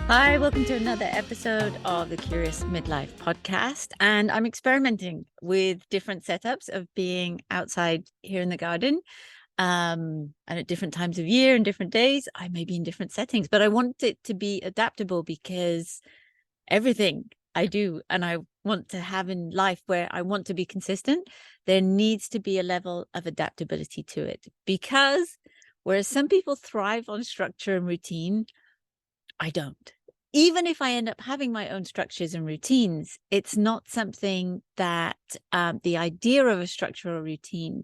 Hi, welcome to another episode of the Curious Midlife podcast. And I'm experimenting with different setups of being outside here in the garden. And at different times of year and different days, I may be in different settings, but I want it to be adaptable because everything I do and I want to have in life where I want to be consistent, there needs to be a level of adaptability to it. Because whereas some people thrive on structure and routine, I don't. Even if I end up having my own structures and routines, it's not something that the idea of a structure or routine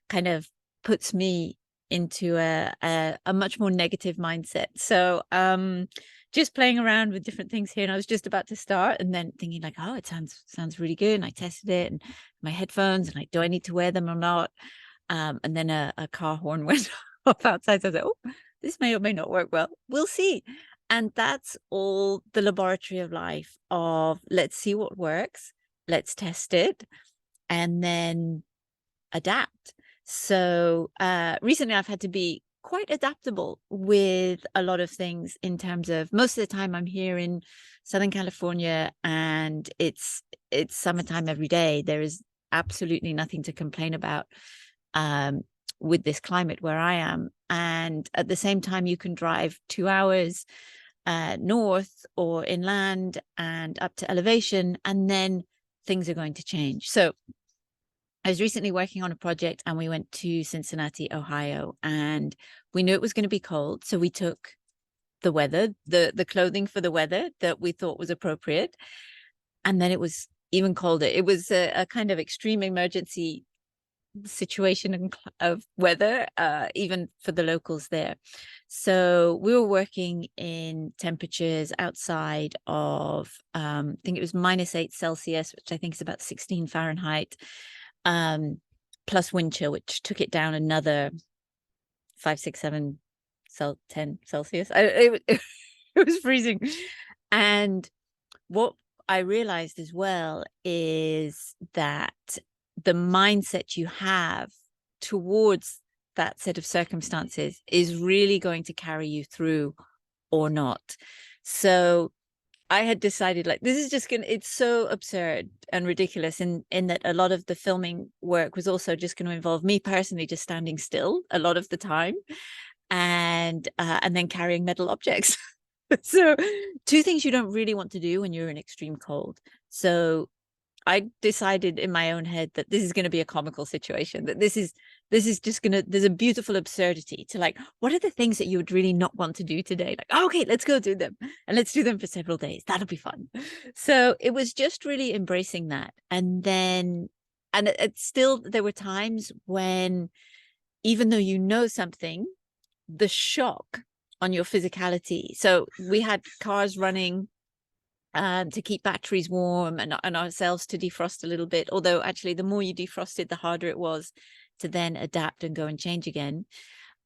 kind of puts me into a much more negative mindset. So just playing around with different things here, and I was just about to start, and then thinking like, oh, it sounds really good. And I tested it, and my headphones, and like, do I need to wear them or not? And then a car horn went off outside. So I was like, oh, this may or may not work well. We'll see. And that's all the laboratory of life of let's see what works, let's test it, and then adapt. So recently I've had to be quite adaptable with a lot of things in terms of most of the time I'm here in Southern California and it's summertime every day. There is absolutely nothing to complain about with this climate where I am. And at the same time, you can drive 2 hours north or inland and up to elevation, and then things are going to change. So I was recently working on a project and we went to Cincinnati, Ohio, and we knew it was going to be cold. So we took the weather, the clothing for the weather that we thought was appropriate. And then it was even colder. It was a kind of extreme emergency situation of weather, even for the locals there. So we were working in temperatures outside of, I think it was -8 Celsius, which I think is about 16 Fahrenheit, plus wind chill, which took it down another 5, 6, 7, 10 Celsius. It was freezing. And what I realized as well is that the mindset you have towards that set of circumstances is really going to carry you through or not. So I had decided like this is just gonna, it's so absurd and ridiculous in that a lot of the filming work was also just going to involve me personally just standing still a lot of the time and then carrying metal objects. So two things you don't really want to do when you're in extreme cold. So I decided in my own head that this is going to be a comical situation, that this is just going to, there's a beautiful absurdity to like, what are the things that you would really not want to do today? Like, oh, okay, let's go do them and let's do them for several days. That'll be fun. So it was just really embracing that. And then, and it still, there were times when, even though you know something, the shock on your physicality. So we had cars running to keep batteries warm and ourselves to defrost a little bit. Although actually the more you defrosted, the harder it was to then adapt and go and change again.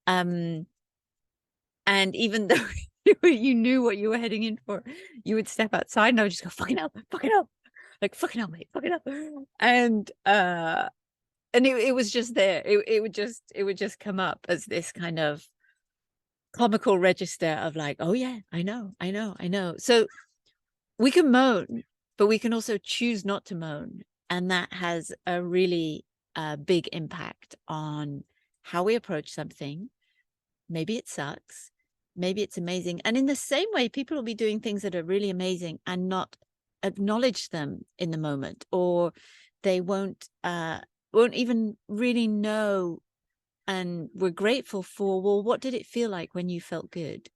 And even though you knew what you were heading in for, you would step outside and I would just go, fucking hell, like fucking hell, mate, fucking hell. And it was just there. It would just come up as this kind of comical register of like, oh yeah, I know. So we can moan, but we can also choose not to moan. And that has a really big impact on how we approach something. Maybe it sucks. Maybe it's amazing. And in the same way, people will be doing things that are really amazing and not acknowledge them in the moment, or they won't even really know. And we're grateful for, well, what did it feel like when you felt good?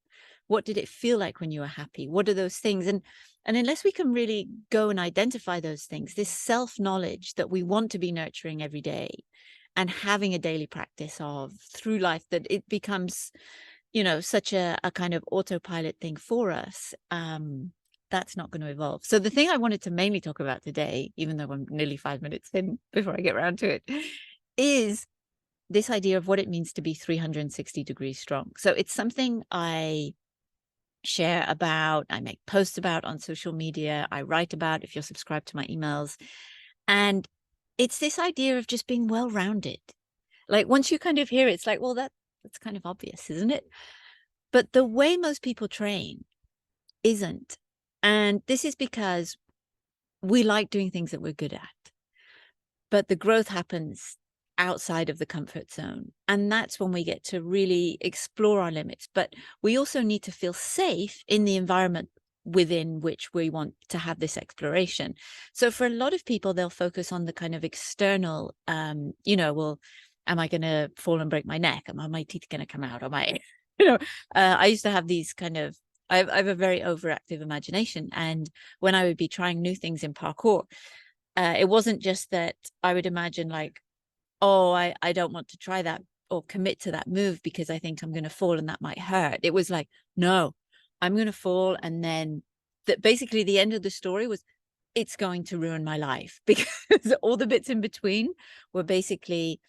What did it feel like when you were happy? What are those things? And unless we can really go and identify those things, this self-knowledge that we want to be nurturing every day and having a daily practice of through life, that it becomes, such a kind of autopilot thing for us, that's not going to evolve. So the thing I wanted to mainly talk about today, even though I'm nearly 5 minutes in before I get around to it, is this idea of what it means to be 360 degrees strong. So it's something I share about, I make posts about on social media, I write about if you're subscribed to my emails. And it's this idea of just being well-rounded. Like once you kind of hear it, it's like, well, that's kind of obvious, isn't it? But the way most people train isn't. And this is because we like doing things that we're good at, but the growth happens outside of the comfort zone. And that's when we get to really explore our limits. But we also need to feel safe in the environment within which we want to have this exploration. So for a lot of people, they'll focus on the kind of external, well, am I going to fall and break my neck? Are my teeth going to come out? Am I, I used to have these kind of, I have a very overactive imagination. And when I would be trying new things in parkour, it wasn't just that I would imagine like, oh, I don't want to try that or commit to that move because I think I'm going to fall and that might hurt. It was like, no, I'm going to fall. And then basically the end of the story was it's going to ruin my life, because all the bits in between were basically,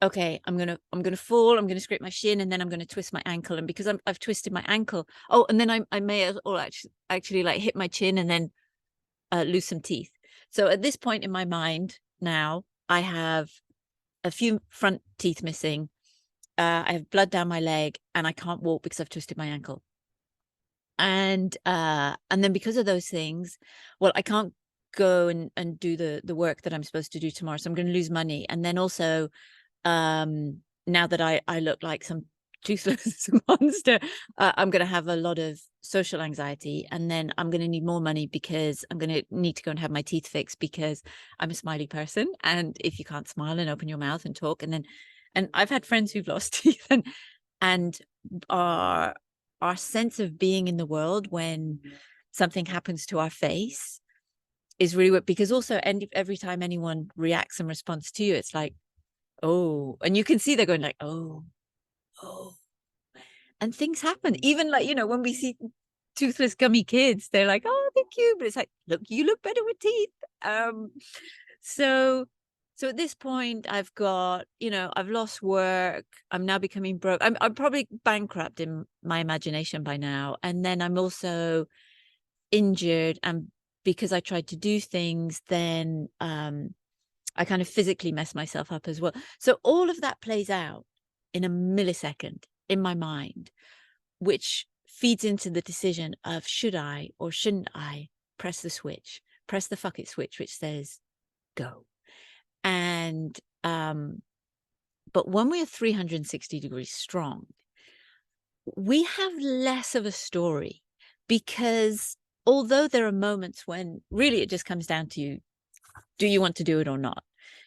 okay, I'm going to fall, I'm going to scrape my shin, and then I'm going to twist my ankle. And because I've twisted my ankle, oh, and then I may as well actually like hit my chin and then lose some teeth. So at this point in my mind now, I have a few front teeth missing. I have blood down my leg, and I can't walk because I've twisted my ankle. And then because of those things, well, I can't go and do the work that I'm supposed to do tomorrow. So I'm going to lose money. And then also, now that I look like some toothless monster, I'm going to have a lot of social anxiety, and then I'm going to need more money because I'm going to need to go and have my teeth fixed because I'm a smiley person, and if you can't smile and open your mouth and talk, and I've had friends who've lost teeth, and our sense of being in the world when something happens to our face is really what, because also every time anyone reacts and responds to you, it's like, oh, and you can see they're going like, oh, and things happen. Even like, when we see toothless gummy kids, they're like, oh, they're cute, but it's like, look, you look better with teeth. So at this point, I've got, I've lost work. I'm now becoming broke. I'm probably bankrupt in my imagination by now. And then I'm also injured, and because I tried to do things, then I kind of physically mess myself up as well. So all of that plays out in a millisecond in my mind, which feeds into the decision of should I or shouldn't I press the fuck it switch, which says go. And but when we're 360 degrees strong, we have less of a story, because although there are moments when really it just comes down to, do you want to do it or not?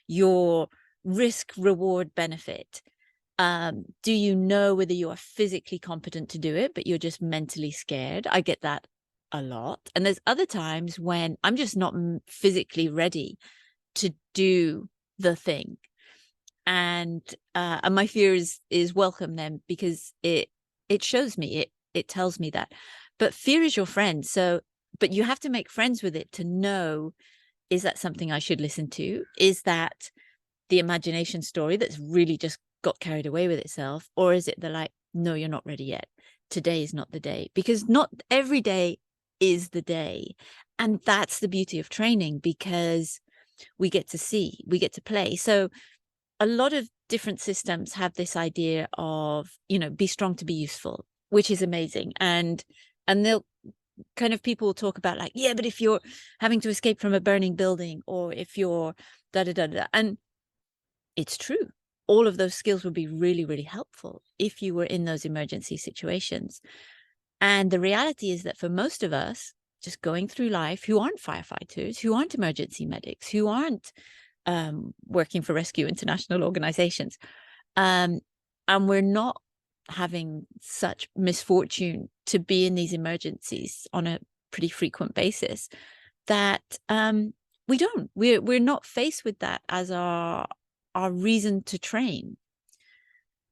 Your risk reward benefit. Do you know whether you are physically competent to do it, but you're just mentally scared? I get that a lot. And there's other times when I'm just not physically ready to do the thing. And my fear is welcome then, because it shows me, it tells me that. But fear is your friend. So, but you have to make friends with it to know, is that something I should listen to? Is that the imagination story that's really just got carried away with itself? Or is it the like, no, you're not ready yet. Today is not the day, because not every day is the day. And that's the beauty of training, because we get to play. So a lot of different systems have this idea of, be strong to be useful, which is amazing. And they'll kind of, people will talk about like, yeah, but if you're having to escape from a burning building, or if you're da da da da, and it's true, all of those skills would be really, really helpful if you were in those emergency situations. And the reality is that for most of us, just going through life, who aren't firefighters, who aren't emergency medics, who aren't working for rescue international organizations, and we're not having such misfortune to be in these emergencies on a pretty frequent basis, that we're not faced with that as our reason to train.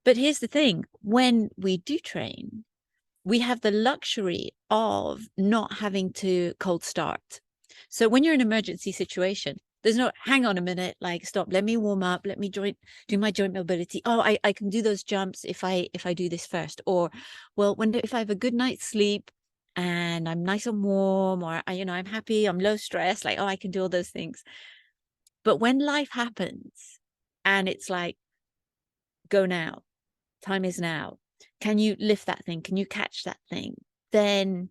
But here's the thing, when we do train, we have the luxury of not having to cold start. So when you're in an emergency situation, there's no, hang on a minute, like, stop, let me warm up, let me do my joint mobility. Oh, I can do those jumps if I do this first. Or, well, if I have a good night's sleep and I'm nice and warm, or I'm happy, I'm low stress, like, oh, I can do all those things. But when life happens and it's like, go now, time is now, can you lift that thing, can you catch that thing, then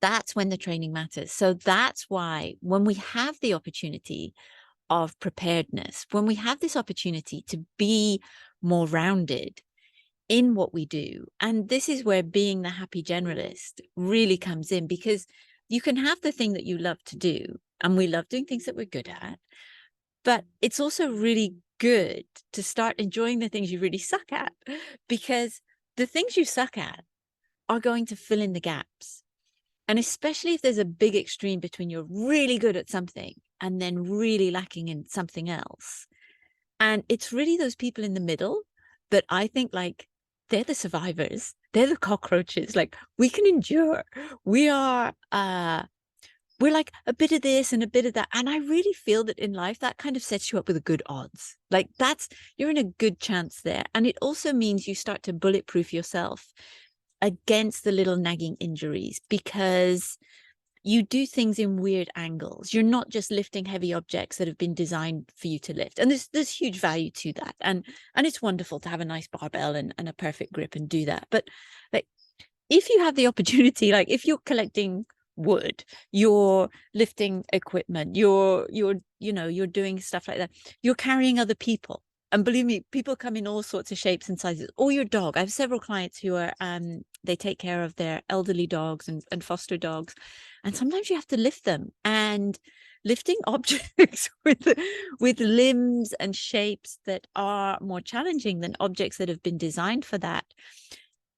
that's when the training matters. So that's why when we have the opportunity of preparedness, when we have this opportunity to be more rounded in what we do, and this is where being the happy generalist really comes in, because you can have the thing that you love to do, and we love doing things that we're good at, but it's also really good to start enjoying the things you really suck at, because the things you suck at are going to fill in the gaps. And especially if there's a big extreme between you're really good at something and then really lacking in something else. And it's really those people in the middle that I think, like, they're the survivors. They're the cockroaches. Like, we can endure. We are we're like a bit of this and a bit of that. And I really feel that in life, that kind of sets you up with a good odds. Like, you're in a good chance there. And it also means you start to bulletproof yourself against the little nagging injuries, because you do things in weird angles. You're not just lifting heavy objects that have been designed for you to lift. And there's huge value to that. And it's wonderful to have a nice barbell and a perfect grip and do that. But like, if you have the opportunity, like if you're collecting wood, you're lifting equipment, you're doing stuff like that, you're carrying other people. And believe me, people come in all sorts of shapes and sizes. Or your dog. I have several clients who are they take care of their elderly dogs and foster dogs. And sometimes you have to lift them, and lifting objects with limbs and shapes that are more challenging than objects that have been designed for that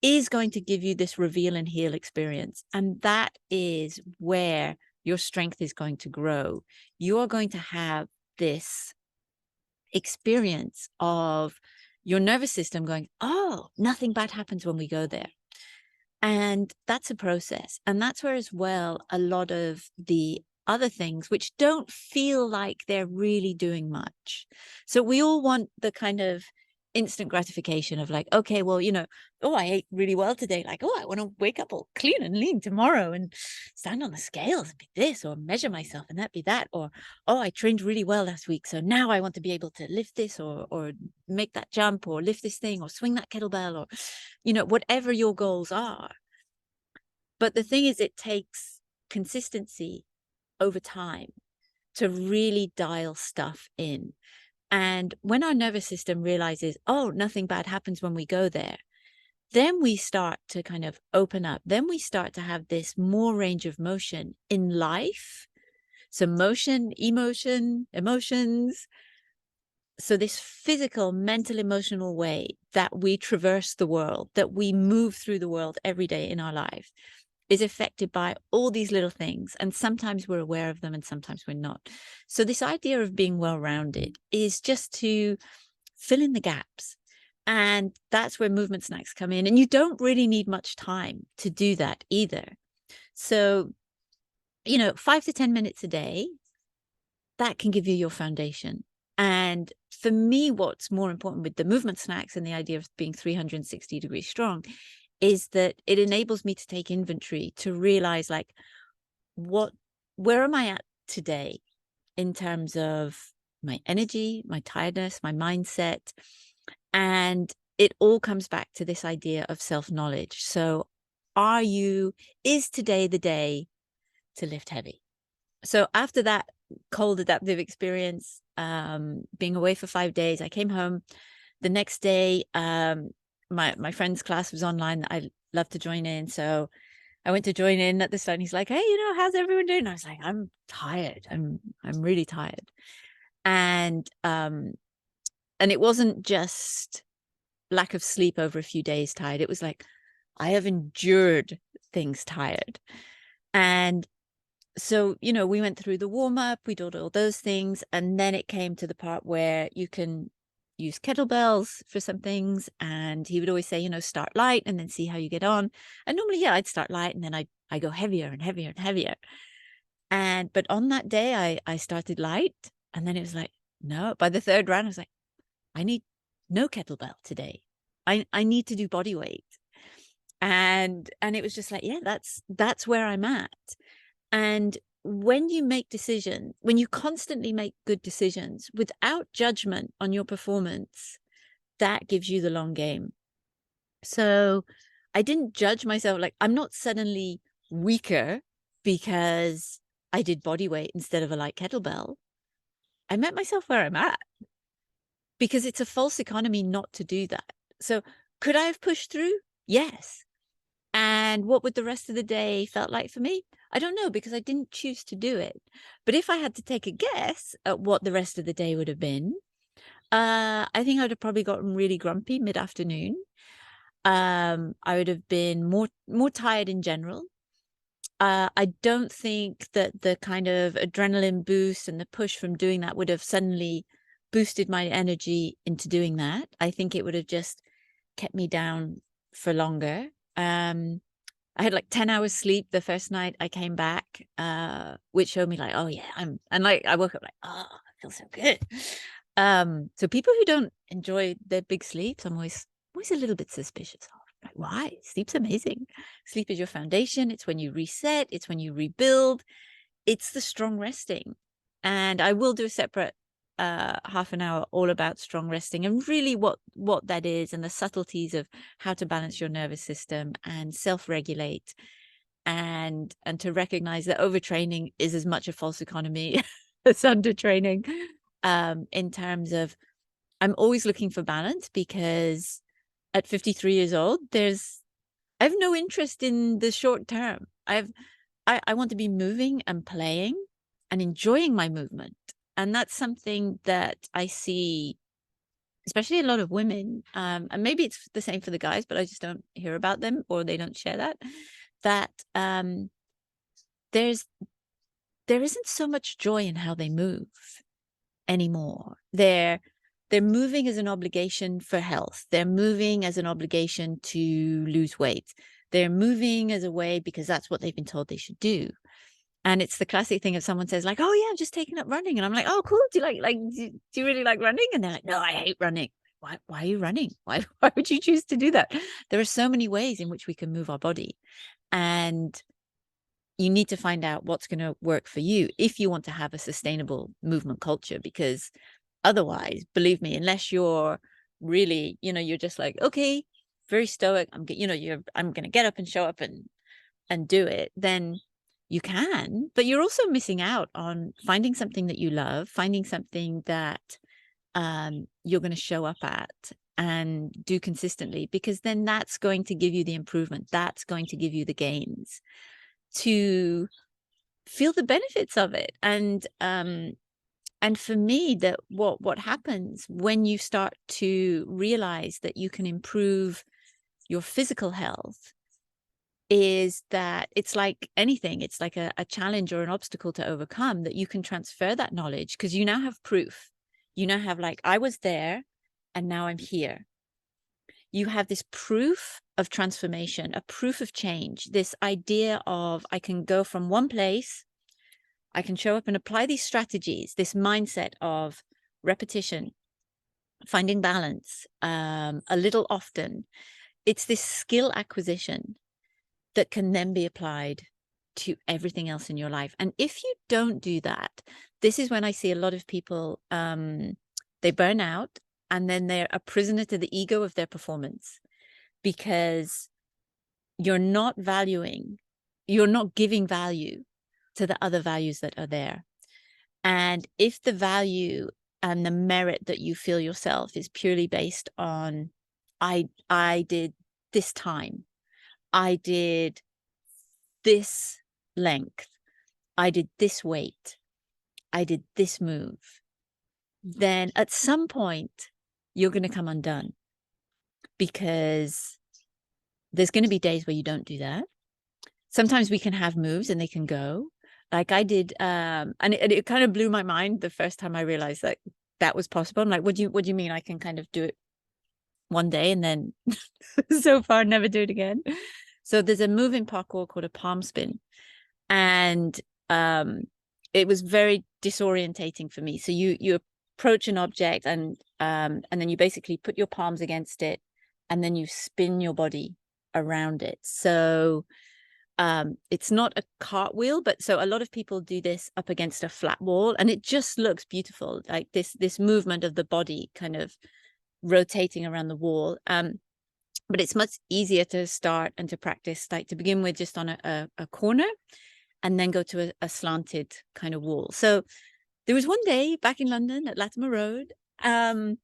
is going to give you this reveal and heal experience. And that is where your strength is going to grow. You're going to have this experience of your nervous system going, oh, nothing bad happens when we go there. And that's a process. And that's where as well, a lot of the other things which don't feel like they're really doing much. So we all want the kind of instant gratification of like, okay, well, oh, I ate really well today. Like, oh, I want to wake up all clean and lean tomorrow and stand on the scales and be this, or measure myself and that be that. Or, oh, I trained really well last week, so now I want to be able to lift this or make that jump or lift this thing or swing that kettlebell or, whatever your goals are. But the thing is, it takes consistency over time to really dial stuff in. And when our nervous system realizes, oh, nothing bad happens when we go there, then we start to kind of open up. Then we start to have this more range of motion in life. So motion, emotion, emotions. So this physical, mental, emotional way that we traverse the world, that we move through the world every day in our life, is affected by all these little things. And sometimes we're aware of them and sometimes we're not. So this idea of being well-rounded is just to fill in the gaps. And that's where movement snacks come in. And you don't really need much time to do that either. So, 5 to 10 minutes a day, that can give you your foundation. And for me, what's more important with the movement snacks and the idea of being 360 degrees strong is that it enables me to take inventory, to realize like, where am I at today in terms of my energy, my tiredness, my mindset. And it all comes back to this idea of self-knowledge. So is today the day to lift heavy? So after that cold adaptive experience, being away for 5 days, I came home the next day. My friend's class was online that I love to join in. So I went to join in at the start, and he's like, hey, how's everyone doing? And I was like, I'm tired. I'm really tired. And it wasn't just lack of sleep over a few days tired. It was like, I have endured things tired. And so, we went through the warm up, we did all those things. And then it came to the part where you can use kettlebells for some things. And he would always say, start light and then see how you get on. And normally, yeah, I'd start light and then I go heavier and heavier and heavier. But on that day, I started light. And then it was like, no, by the third round, I was like, I need no kettlebell today. I need to do body weight. And it was just like, yeah, that's where I'm at. And when you make decisions, when you constantly make good decisions without judgment on your performance, that gives you the long game. So I didn't judge myself. Like, I'm not suddenly weaker because I did body weight instead of a light kettlebell, I met myself where I'm at, because it's a false economy not to do that. So could I have pushed through? Yes. And what would the rest of the day felt like for me? I don't know, because I didn't choose to do it. But if I had to take a guess at what the rest of the day would have been, I think I would have probably gotten really grumpy mid-afternoon. I would have been more tired in general. I don't think that the kind of adrenaline boost and the push from doing that would have suddenly boosted my energy into doing that. I think it would have just kept me down for longer. I had like 10 hours sleep the first night I came back, which showed me like, oh yeah, and like I woke up like, oh, I feel so good. So people who don't enjoy their big sleeps, I'm always a little bit suspicious of. Like, why? Sleep's amazing. Sleep is your foundation. It's when you reset. It's when you rebuild. It's the strong resting. And I will do a separate half an hour all about strong resting and really what that is, and the subtleties of how to balance your nervous system and self-regulate, and to recognize that overtraining is as much a false economy as undertraining, in terms of I'm always looking for balance, because at 53 years old, I have no interest in the short term. I want to be moving and playing and enjoying my movement. And that's something that I see, especially a lot of women, and maybe it's the same for the guys, but I just don't hear about them, or they don't share that there isn't so much joy in how they move anymore. They're moving as an obligation for health. They're moving as an obligation to lose weight. They're moving as a way because that's what they've been told they should do. And it's the classic thing if someone says like, oh yeah, I'm just taking up running. And I'm like, oh, cool. Do you really like running? And they're like, no, I hate running. Why are you running? Why would you choose to do that? There are so many ways in which we can move our body. And you need to find out what's going to work for you if you want to have a sustainable movement culture, because otherwise, believe me, unless you're really, you're just like, okay, very stoic, I'm going to get up and show up and do it, then you can, but you're also missing out on finding something that you love, finding something that you're going to show up at and do consistently, because then that's going to give you the improvement. That's going to give you the gains to feel the benefits of it. And for me, that what happens when you start to realize that you can improve your physical health is that it's like anything. It's like a challenge or an obstacle to overcome, that you can transfer that knowledge because you now have proof. You now have like, I was there and now I'm here. You have this proof of transformation, a proof of change, this idea of I can go from one place, I can show up and apply these strategies, this mindset of repetition, finding balance, a little often. It's this skill acquisition that can then be applied to everything else in your life. And if you don't do that, this is when I see a lot of people, they burn out, and then they're a prisoner to the ego of their performance, because you're not giving value to the other values that are there. And if the value and the merit that you feel yourself is purely based on, I did this time, I did this length, I did this weight, I did this move, then at some point you're going to come undone, because there's going to be days where you don't do that. Sometimes we can have moves and they can go. Like I did, and it kind of blew my mind the first time I realized that was possible. I'm like, what do you mean I can kind of do it one day and then so far never do it again? So there's a move in parkour called a palm spin, and it was very disorientating for me. So you approach an object and then you basically put your palms against it, and then you spin your body around it. So it's not a cartwheel, but so a lot of people do this up against a flat wall, and it just looks beautiful, like this movement of the body kind of rotating around the wall. But it's much easier to start and to practice, like to begin with, just on a corner, and then go to a slanted kind of wall. So there was one day back in London at Latimer Road, and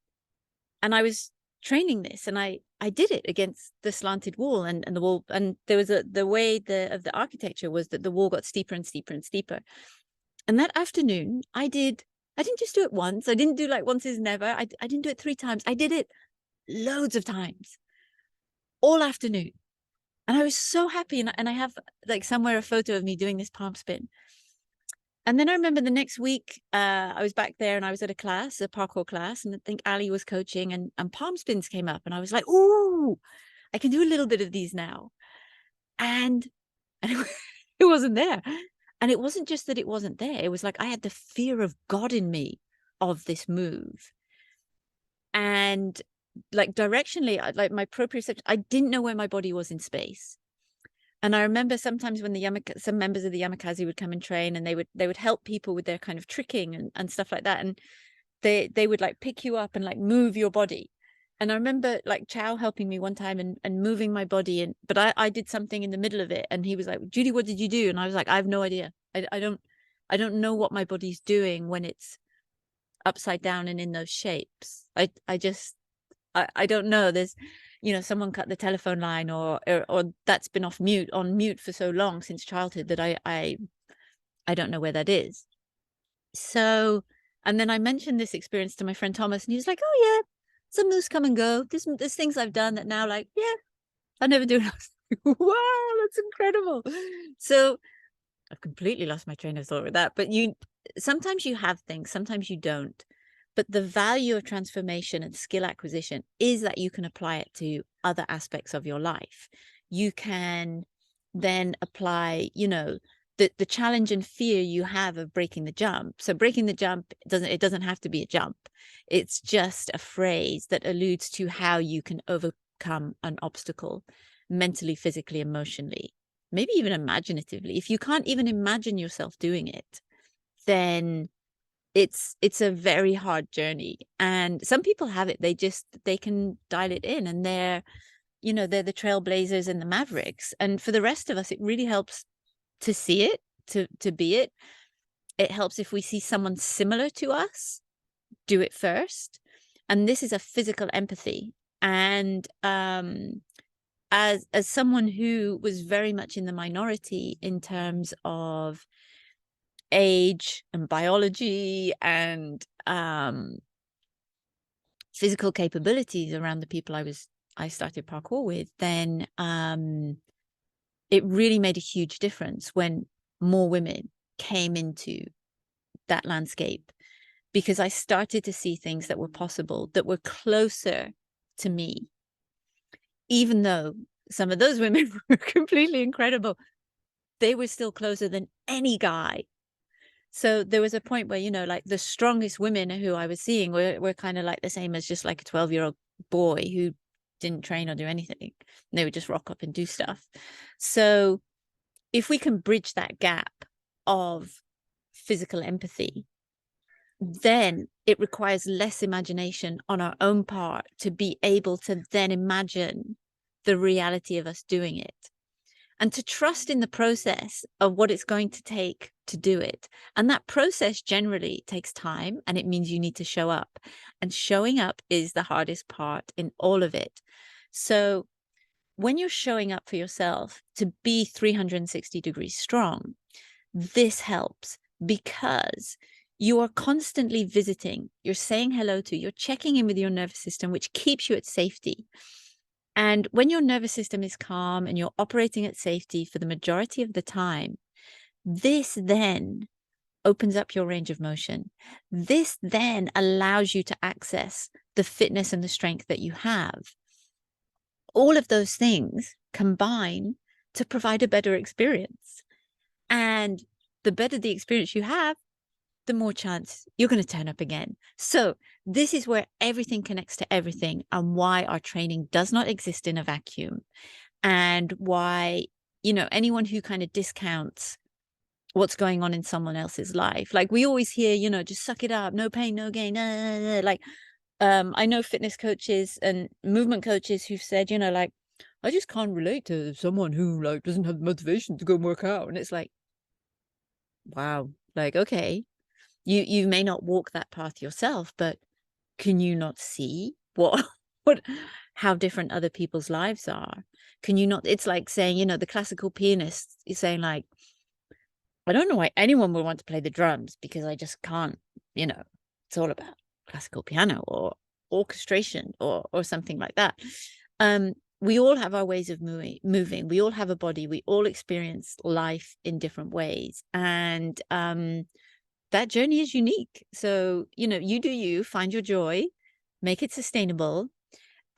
I was training this, and I did it against the slanted wall, and the wall, and there was the way of the architecture was that the wall got steeper and steeper and steeper. And that afternoon I didn't just do it once. I didn't do like once is never. I didn't do it 3 times. I did it loads of times all afternoon. And I was so happy. And I have like somewhere a photo of me doing this palm spin. And then I remember the next week, I was back there and I was at a class, a parkour class, and I think Ali was coaching, and palm spins came up, and I was like, ooh, I can do a little bit of these now. And it wasn't there. And it wasn't just that it wasn't there. It was like I had the fear of God in me of this move. And like directionally, like my proprioception, I didn't know where my body was in space. And I remember sometimes when some members of the Yamakasi would come and train, and they would help people with their kind of tricking and stuff like that. And they would like pick you up and like move your body. And I remember like Chow helping me one time and moving my body. But I did something in the middle of it, and he was like, Judy, what did you do? And I was like, I have no idea. I don't know what my body's doing when it's upside down and in those shapes. I don't know. There's, someone cut the telephone line, or that's been on mute for so long since childhood that I don't know where that is. So, and then I mentioned this experience to my friend Thomas, and he was like, oh yeah, some moves come and go. There's things I've done that now, like, yeah, I never do. Wow, that's incredible. So I've completely lost my train of thought with that. But sometimes you have things, sometimes you don't. But the value of transformation and skill acquisition is that you can apply it to other aspects of your life. You can then apply, the challenge and fear you have of breaking the jump. So breaking the jump doesn't have to be a jump. It's just a phrase that alludes to how you can overcome an obstacle mentally, physically, emotionally, maybe even imaginatively. If you can't even imagine yourself doing it, then it's a very hard journey. And some people have it, they can dial it in, and they're the trailblazers and the mavericks. And for the rest of us, it really helps to see it, to be it. It helps if we see someone similar to us do it first. And this is a physical empathy. And as someone who was very much in the minority in terms of age and biology and physical capabilities around the people I started parkour with, then it really made a huge difference when more women came into that landscape, because I started to see things that were possible, that were closer to me, even though some of those women were completely incredible. They were still closer than any guy. So there was a point where, like the strongest women who I was seeing were kind of like the same as just like a 12-year-old boy who didn't train or do anything. They would just rock up and do stuff. So if we can bridge that gap of physical empathy, then it requires less imagination on our own part to be able to then imagine the reality of us doing it, and to trust in the process of what it's going to take to do it. And that process generally takes time, and it means you need to show up. And showing up is the hardest part in all of it. So when you're showing up for yourself to be 360 degrees strong, this helps, because you are constantly visiting, you're saying hello to, you're checking in with your nervous system, which keeps you at safety. And when your nervous system is calm and you're operating at safety for the majority of the time, this then opens up your range of motion. This then allows you to access the fitness and the strength that you have. All of those things combine to provide a better experience. And the better the experience you have, the more chance you're going to turn up again. So this is where everything connects to everything, and why our training does not exist in a vacuum, and why, anyone who kind of discounts what's going on in someone else's life, like we always hear, just suck it up, no pain, no gain. Like, I know fitness coaches and movement coaches who've said, like, I just can't relate to someone who like doesn't have the motivation to go and work out. And it's like, wow, like, okay, you may not walk that path yourself, but can you not see what what how different other people's lives are? Can you not? It's like saying, the classical pianist is saying, like, I don't know why anyone would want to play the drums because I just can't, it's all about classical piano or orchestration or something like that. We all have our ways of moving. We all have a body. We all experience life in different ways. And that journey is unique. So, you do you, find your joy, make it sustainable.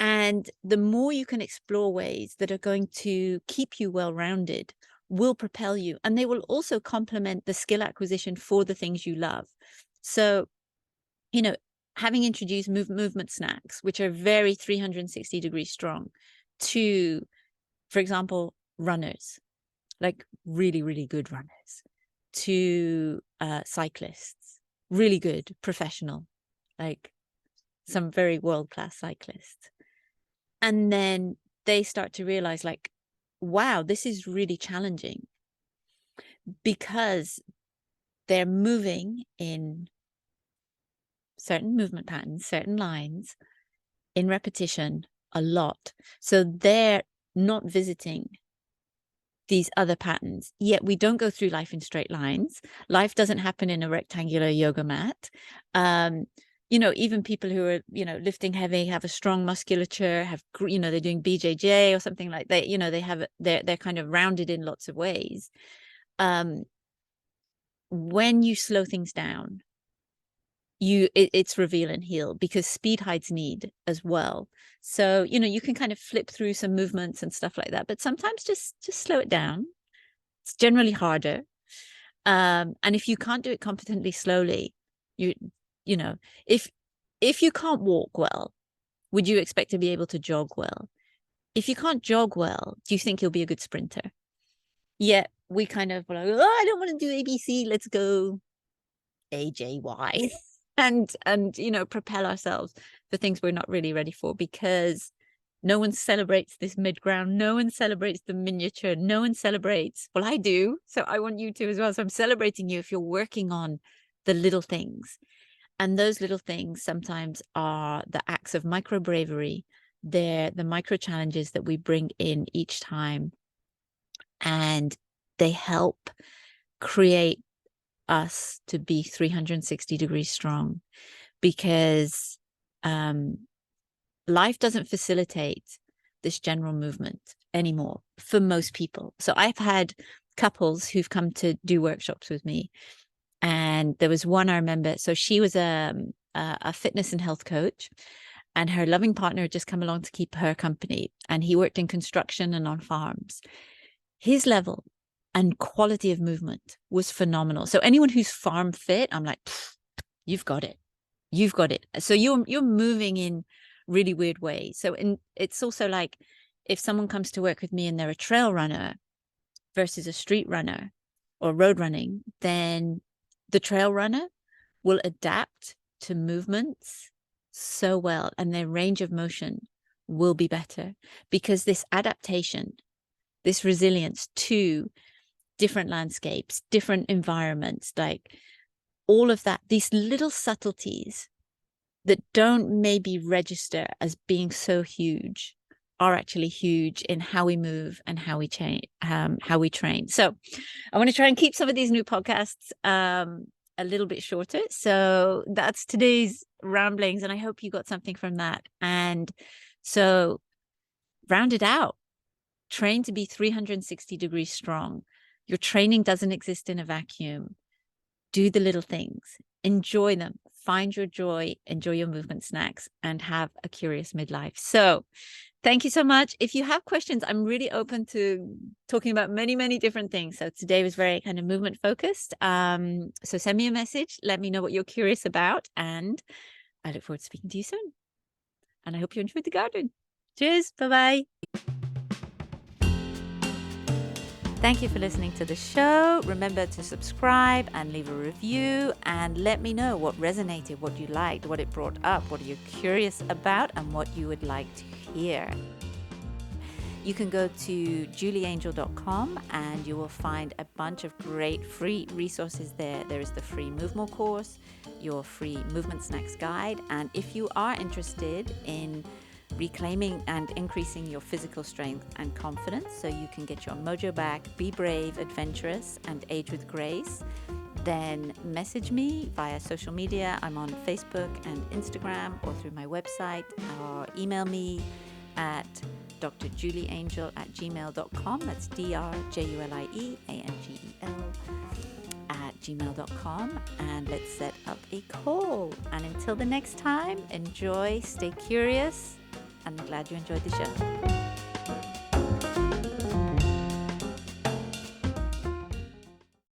And the more you can explore ways that are going to keep you well-rounded will propel you. And they will also complement the skill acquisition for the things you love. So, having introduced movement snacks, which are very 360 degrees strong, to, for example, runners, like really, really good runners, to cyclists, really good, professional, like some very world-class cyclists. And then they start to realize, like, wow, this is really challenging because they're moving in certain movement patterns, certain lines, in repetition a lot. So they're not visiting these other patterns. Yet we don't go through life in straight lines. Life doesn't happen in a rectangular yoga mat. Even people who are, lifting heavy, have a strong musculature, they're doing BJJ or something like that. They're kind of rounded in lots of ways. When you slow things down, it's reveal and heal, because speed hides need as well. So, you can kind of flip through some movements and stuff like that, but sometimes just slow it down. It's generally harder. And if you can't do it competently slowly, you know, if you can't walk well, would you expect to be able to jog well? If you can't jog well, do you think you'll be a good sprinter? Yet we kind of like, oh, I don't want to do ABC. Let's go AJY and propel ourselves for things we're not really ready for, because no one celebrates this mid-ground. No one celebrates the miniature. No one celebrates. Well, I do. So I want you to as well. So I'm celebrating you if you're working on the little things. And those little things sometimes are the acts of micro bravery. They're the micro challenges that we bring in each time. And they help create us to be 360 degrees strong, because life doesn't facilitate this general movement anymore for most people. So I've had couples who've come to do workshops with me, and there was one I remember. So she was a fitness and health coach, and her loving partner had just come along to keep her company, and he worked in construction and on farms. His level and quality of movement was phenomenal. So anyone who's farm fit, I'm like, you've got it. You've got it. So you're moving in really weird ways. So it's also like, if someone comes to work with me and they're a trail runner versus a street runner or road running, then the trail runner will adapt to movements so well, and their range of motion will be better, because this adaptation, this resilience to different landscapes, different environments, like all of that, these little subtleties that don't maybe register as being so huge are actually huge in how we move and how we change, how we train. So I want to try and keep some of these new podcasts a little bit shorter. So that's today's ramblings, and I hope you got something from that. And so round it out. Train to be 360 degrees strong. Your training doesn't exist in a vacuum. Do the little things, enjoy them, find your joy, enjoy your movement snacks, and have a curious midlife. So thank you so much. If you have questions, I'm really open to talking about many, many different things. So today was very kind of movement focused. So send me a message, let me know what you're curious about, and I look forward to speaking to you soon. And I hope you enjoyed the garden. Cheers. Bye-bye. Thank you for listening to the show. Remember to subscribe and leave a review, and let me know what resonated, what you liked, what it brought up, what are you curious about, and what you would like to hear. You can go to julieangel.com and you will find a bunch of great free resources there. There is the free Move More course, your free Movement Snacks guide, and if you are interested in reclaiming and increasing your physical strength and confidence so you can get your mojo back, be brave, adventurous, and age with grace, then message me via social media. I'm on Facebook and Instagram, or through my website, or email me at drjulieangel@gmail.com. That's drjulieangel@gmail.com, and let's set up a call. And until the next time, enjoy, stay curious, and I'm glad you enjoyed the show.